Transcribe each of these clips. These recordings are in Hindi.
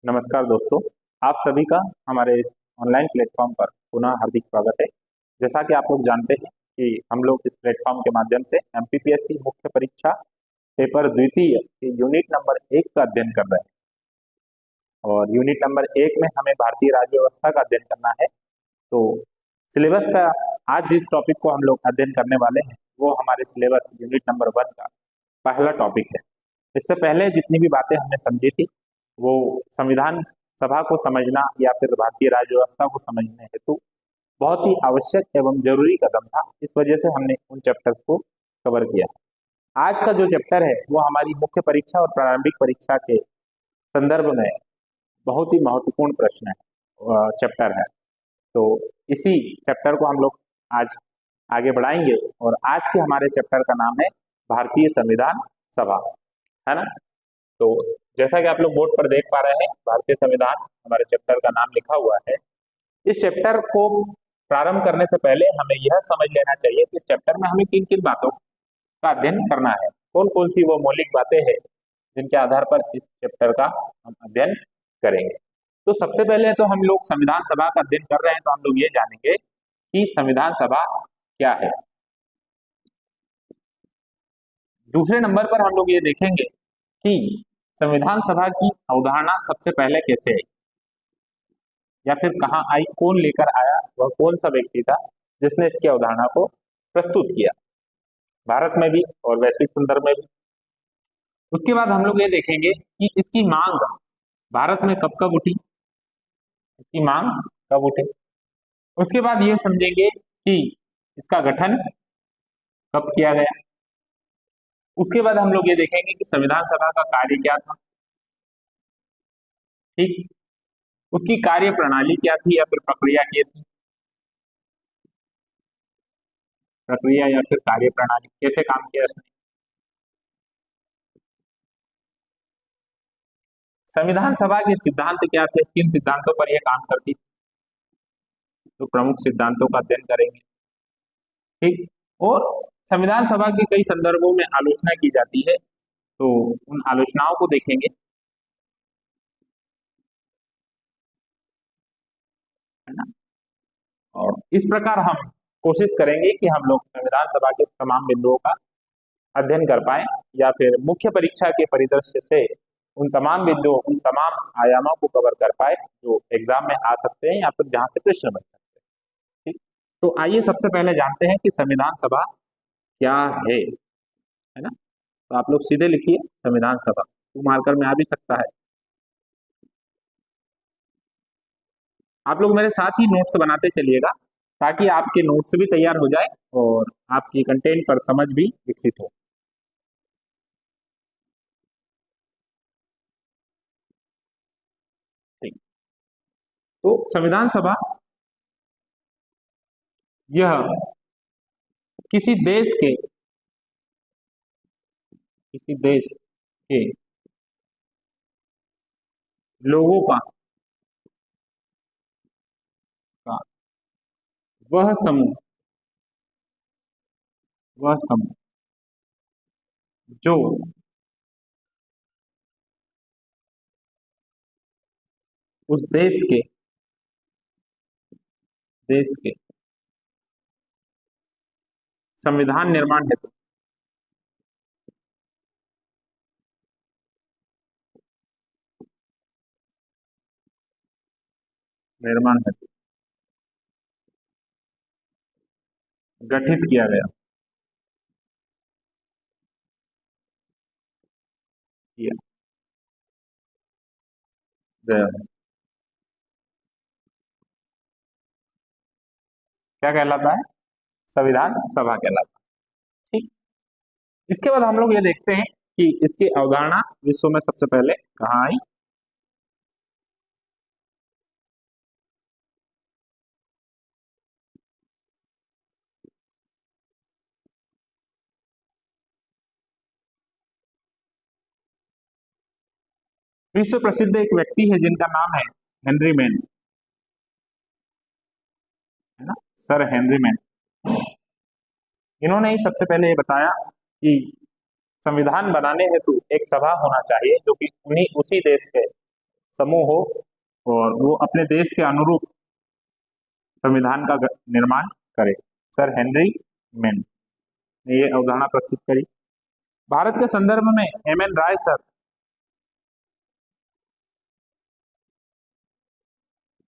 नमस्कार दोस्तों। आप सभी का हमारे इस ऑनलाइन प्लेटफॉर्म पर पुनः हार्दिक स्वागत है। जैसा कि आप लोग जानते हैं कि हम लोग इस प्लेटफॉर्म के माध्यम से एमपीपीएससी मुख्य परीक्षा पेपर द्वितीय के यूनिट नंबर 1 का अध्ययन कर रहे हैं और यूनिट नंबर 1 में हमें भारतीय राज्य व्यवस्था का अध्ययन करना है। तो सिलेबस का आज जिस टॉपिक को हम लोग अध्ययन करने वाले हैं वो हमारे सिलेबस यूनिट नंबर 1 का पहला टॉपिक है। इससे पहले जितनी भी बातें हमने समझी थी वो संविधान सभा को समझना या फिर भारतीय राज्य व्यवस्था को समझने हेतु बहुत ही आवश्यक एवं जरूरी कदम था। इस वजह से हमने उन चैप्टर्स को कवर किया। आज का जो चैप्टर है वो हमारी मुख्य परीक्षा और प्रारंभिक परीक्षा के संदर्भ में बहुत ही महत्वपूर्ण प्रश्न है, चैप्टर है। तो इसी चैप्टर को हम लोग आज आगे बढ़ाएंगे और आज के हमारे चैप्टर का नाम है भारतीय संविधान सभा, है ना। तो जैसा कि आप लोग बोर्ड पर देख पा रहे हैं, भारतीय संविधान हमारे चैप्टर का नाम लिखा हुआ है। इस चैप्टर को प्रारंभ करने से पहले हमें यह समझ लेना चाहिए कि इस चैप्टर में हमें किन किन बातों का अध्ययन करना है, कौन कौन सी वो मौलिक बातें हैं जिनके आधार पर इस चैप्टर का हम अध्ययन करेंगे। तो सबसे पहले तो हम लोग संविधान सभा का अध्ययन कर रहे हैं, तो हम लोग ये जानेंगे कि संविधान सभा क्या है। दूसरे नंबर पर हम लोग ये देखेंगे कि संविधान सभा की अवधारणा सबसे पहले कैसे आई या फिर कहाँ आई, कौन लेकर आया, वह कौन सा व्यक्ति था जिसने इसकी अवधारणा को प्रस्तुत किया, भारत में भी और वैश्विक संदर्भ में भी। उसके बाद हम लोग ये देखेंगे कि इसकी मांग भारत में कब कब उठी, इसकी मांग कब उठी। उसके बाद ये समझेंगे कि इसका गठन कब किया गया। उसके बाद हम लोग ये देखेंगे कि संविधान सभा का कार्य क्या था, ठीक, उसकी कार्य प्रणाली क्या थी या फिर प्रक्रिया क्या थी, प्रक्रिया या फिर कार्य प्रणाली कैसे काम किया इसने। संविधान सभा के सिद्धांत क्या थे, किन सिद्धांतों पर यह काम करती थी, तो प्रमुख सिद्धांतों का अध्ययन करेंगे, ठीक। और संविधान सभा की कई संदर्भों में आलोचना की जाती है, तो उन आलोचनाओं को देखेंगे, है ना। और इस प्रकार हम कोशिश करेंगे कि हम लोग संविधान सभा के तमाम बिंदुओं का अध्ययन कर पाए या फिर मुख्य परीक्षा के परिदृश्य से उन तमाम बिंदुओं, उन तमाम आयामों को कवर कर पाए जो एग्जाम में आ सकते हैं या फिर जहां से प्रश्न बन सकते हैं, ठीक। तो आइए सबसे पहले जानते हैं कि संविधान सभा क्या है ना। तो आप लोग सीधे लिखिए संविधान सभा, टू मार्कर में आ भी सकता है। आप लोग मेरे साथ ही नोट्स बनाते चलिएगा ताकि आपके नोट्स भी तैयार हो जाए और आपकी कंटेंट पर समझ भी विकसित हो। ठीक। तो संविधान सभा यह किसी देश के के लोगों का वह समूह जो उस देश के संविधान निर्माण हेतु गठित किया गया क्या कहलाता है, संविधान सभा कहलाता है, ठीक। इसके बाद हम लोग ये देखते हैं कि इसकी अवधारणा विश्व में सबसे पहले कहाँ आई। विश्व प्रसिद्ध एक व्यक्ति है जिनका नाम है हेनरी मैन, है ना, सर हेनरी मैन। इन्होंने ही सबसे पहले ये बताया कि संविधान बनाने हेतु एक सभा होना चाहिए जो कि उन्हीं उसी देश के समूह हो और वो अपने देश के अनुरूप संविधान का निर्माण करे। सर हेनरी मेन ने ये अवधारणा प्रस्तुत करी। भारत के संदर्भ में एम एन राय सर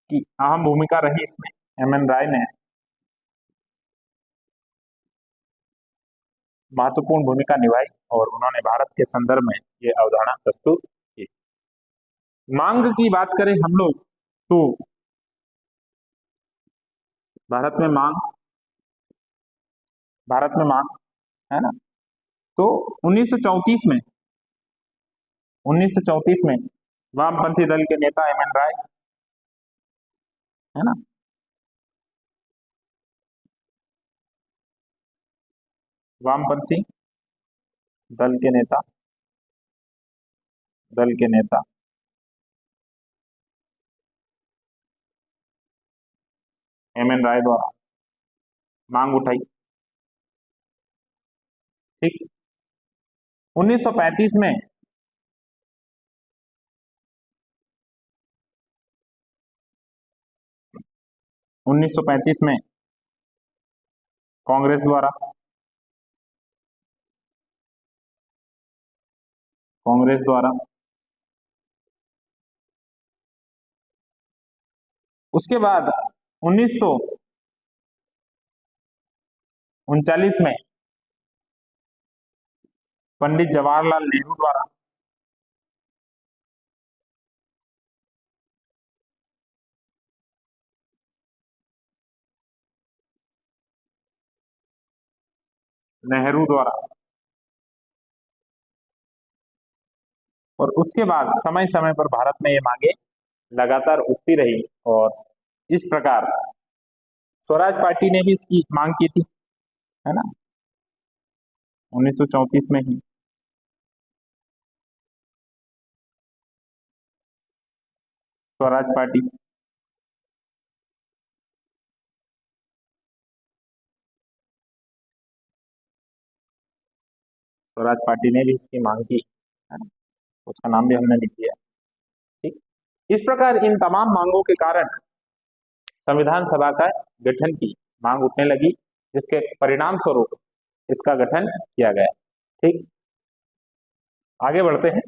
की अहम भूमिका रही इसमें। एम एन राय ने महत्वपूर्ण भूमिका निभाई और उन्होंने भारत के संदर्भ में ये अवधारणा प्रस्तुत की। मांग की बात करें हम लोग तो भारत में मांग है ना, तो 1934 में वामपंथी दल के नेता एम एन राय, है ना, वामपंथी दल के नेता एम एन राय द्वारा मांग उठाई। ठीक। 1935 में 1935 में कांग्रेस द्वारा उसके बाद 1939 में पंडित जवाहरलाल नेहरू द्वारा और उसके बाद समय समय पर भारत में ये मांगे लगातार उठती रही और इस प्रकार स्वराज पार्टी ने भी इसकी मांग की थी, है ना, 1934 में ही। स्वराज पार्टी ने भी इसकी मांग की, है ना, उसका नाम भी हमने लिख दिया। ठीक। इस प्रकार इन तमाम मांगों के कारण संविधान सभा का गठन की मांग उठने लगी, जिसके परिणाम स्वरूप इसका गठन किया गया। ठीक। आगे बढ़ते हैं।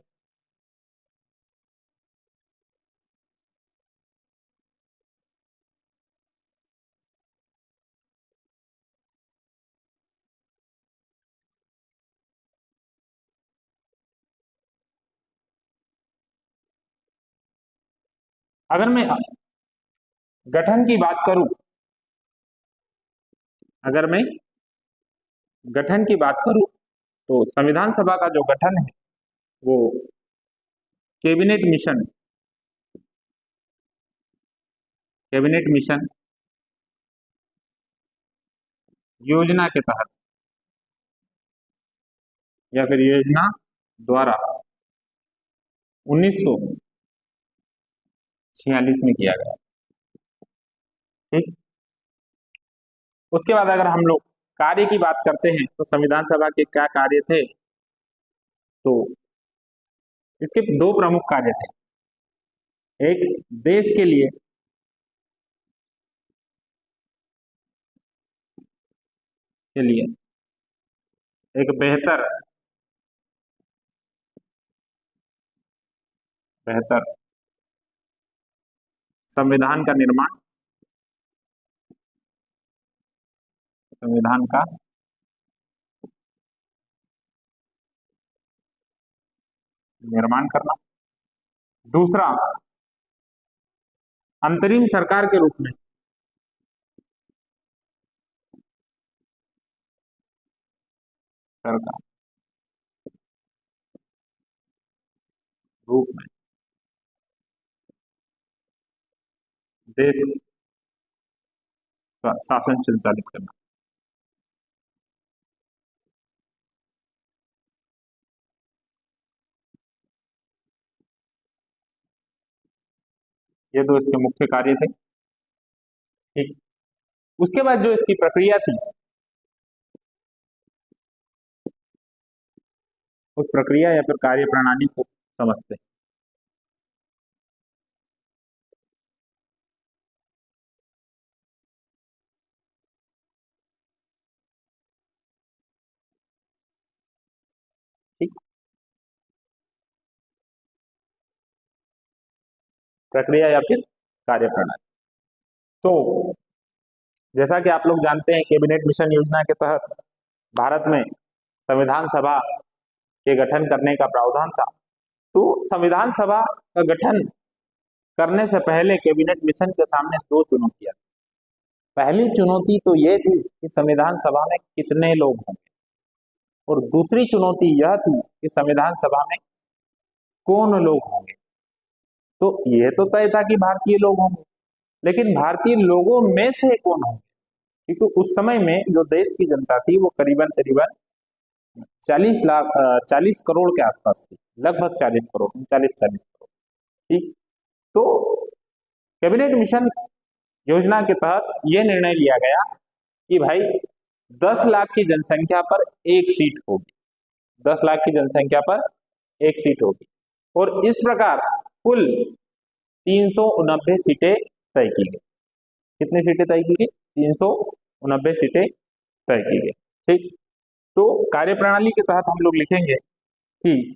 अगर मैं गठन की बात करूं, अगर मैं गठन की बात करूं तो संविधान सभा का जो गठन है वो कैबिनेट मिशन योजना के तहत या फिर योजना द्वारा 1946 में किया गया। ठीक। उसके बाद अगर हम लोग कार्य की बात करते हैं तो संविधान सभा के क्या कार्य थे, तो इसके दो प्रमुख कार्य थे। एक, देश के लिए एक बेहतर संविधान का निर्माण, संविधान का निर्माण करना। दूसरा, अंतरिम सरकार के रूप में सरकार रूप में देश का शासन संचालित करना। ये दो इसके मुख्य कार्य थे। ठीक। उसके बाद जो इसकी प्रक्रिया थी, उस प्रक्रिया या फिर कार्य प्रणाली को समझते हैं। प्रक्रिया या फिर कार्यप्रणाली। तो जैसा कि आप लोग जानते हैं, कैबिनेट मिशन योजना के तहत भारत में संविधान सभा के गठन करने का प्रावधान था। तो संविधान सभा का गठन करने से पहले कैबिनेट मिशन के सामने दो चुनौतियां। पहली चुनौती तो यह थी कि संविधान सभा में कितने लोग होंगे, और दूसरी चुनौती यह थी कि संविधान सभा में कौन लोग होंगे। तो यह तो तय था कि भारतीय लोग होंगे, लेकिन भारतीय लोगों में से कौन होंगे, क्योंकि उस समय में जो देश की जनता थी वो करीबन करीबन 40 करोड़ के आसपास थी, लगभग 40 करोड़, 40 करोड़। ठीक। तो कैबिनेट मिशन योजना के तहत यह निर्णय लिया गया कि भाई 10 लाख की जनसंख्या पर एक सीट होगी, 10 लाख की जनसंख्या पर एक सीट होगी, और इस प्रकार कुल 389 सीटें तय की गई। कितनी सीटें तय की गई? 389 सीटें तय की गई। ठीक। तो कार्यप्रणाली के तहत हम लोग लिखेंगे कि,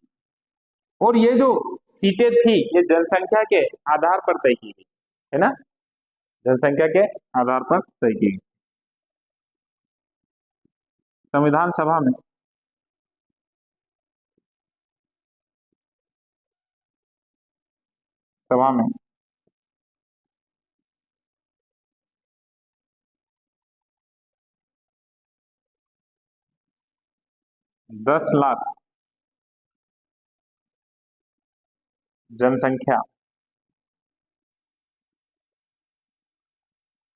और ये जो सीटें थी ये जनसंख्या के आधार पर तय की गई है ना, जनसंख्या के आधार पर तय की गई। संविधान सभा में सभा में 10 लाख जनसंख्या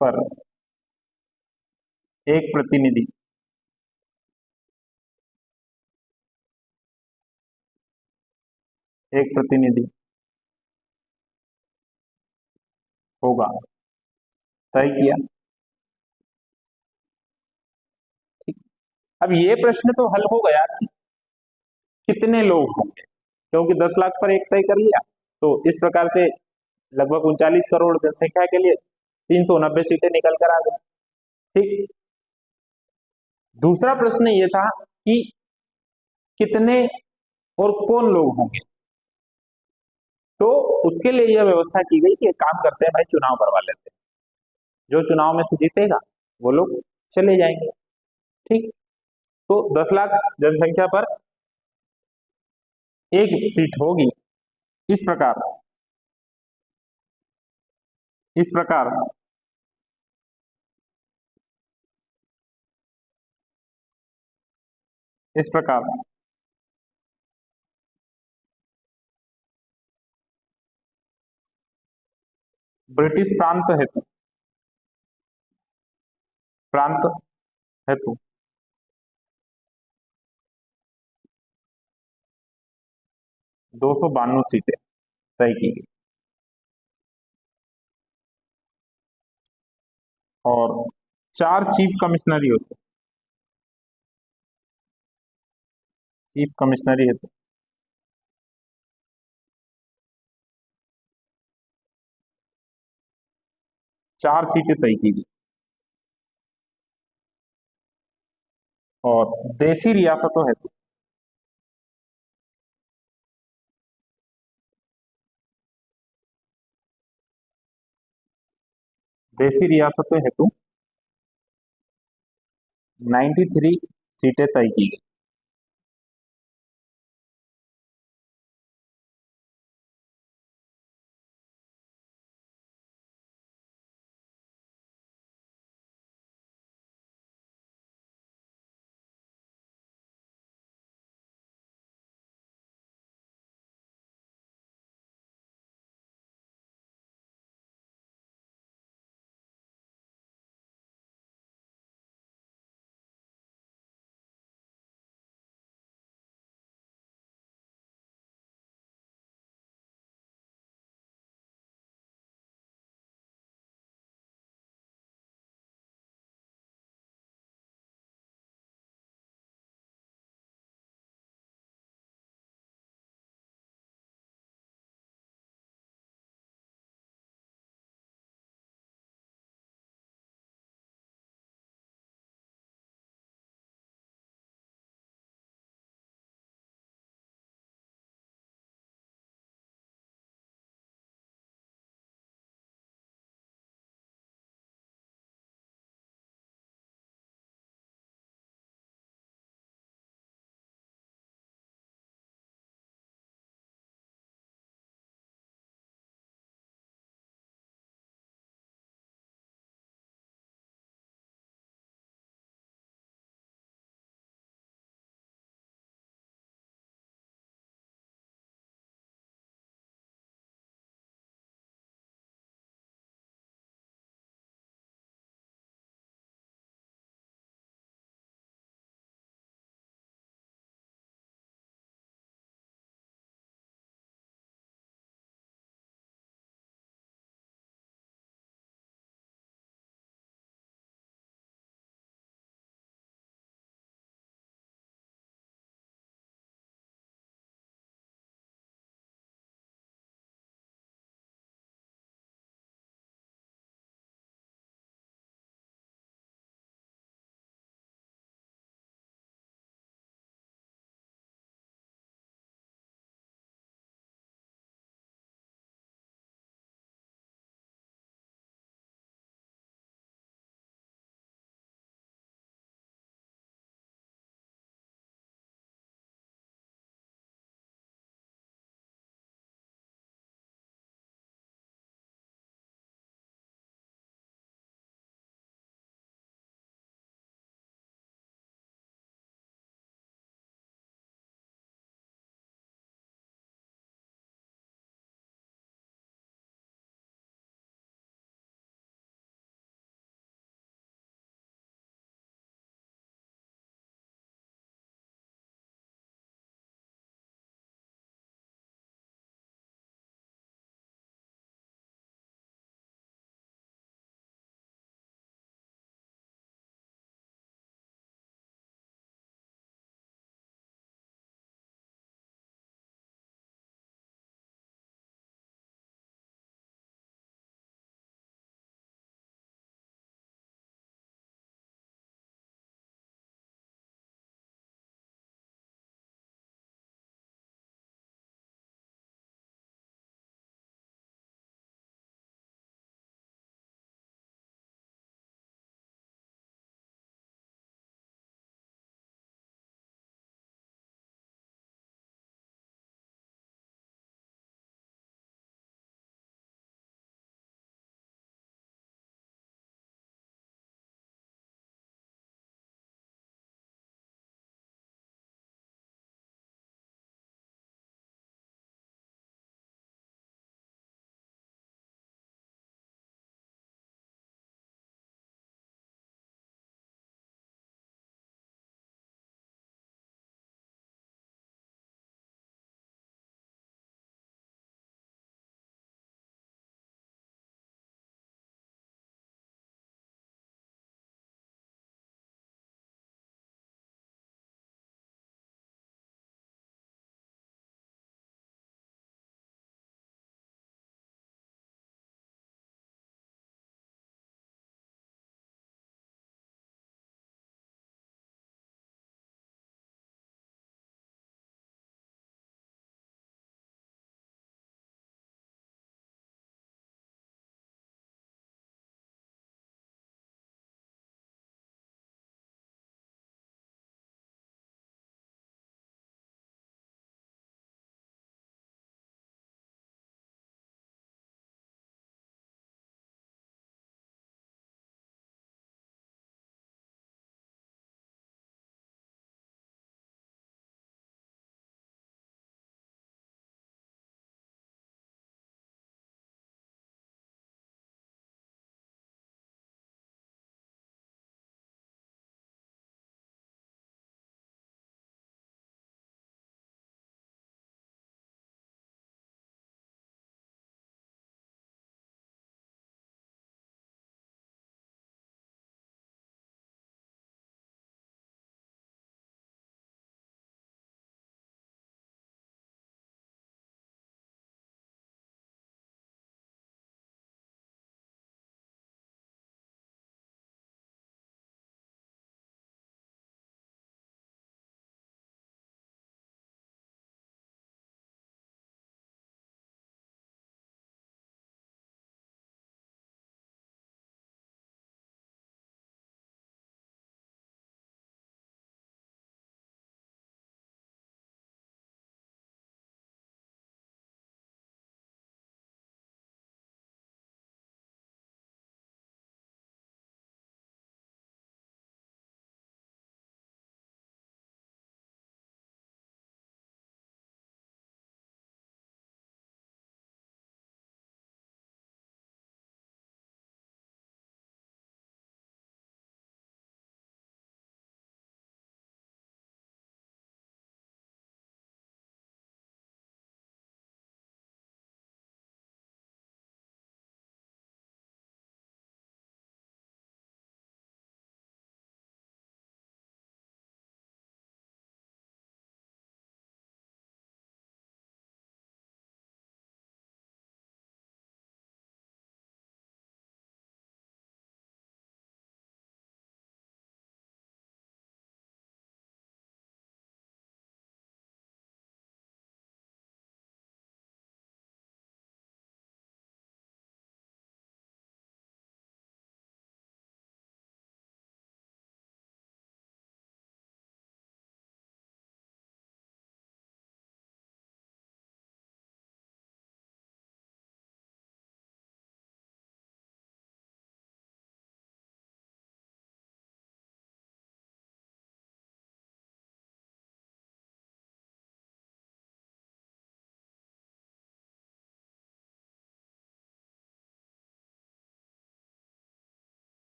पर एक प्रतिनिधि होगा, तय किया। ठीक। अब ये प्रश्न तो हल हो गया कि कितने लोग होंगे, क्योंकि 10 लाख पर एक तय कर लिया, तो इस प्रकार से लगभग 39 करोड़ जनसंख्या के लिए 390 सीटें निकल कर आ गई। ठीक। दूसरा प्रश्न ये था कि कितने और कौन लोग होंगे। तो उसके लिए यह व्यवस्था की गई कि एक काम करते हैं भाई, चुनाव करवा लेते हैं, जो चुनाव में से जीतेगा वो लोग चले जाएंगे। ठीक। तो 10 लाख जनसंख्या पर एक सीट होगी। इस प्रकार इस प्रकार इस प्रकार ब्रिटिश प्रांत हेतु 292 सीटें तय की गई, और 4 चीफ कमिश्नरी होते, चीफ कमिश्नरी हेतु 4 सीटें तय की गई, और देसी रियासतों हेतु 93 सीटें तय की गई।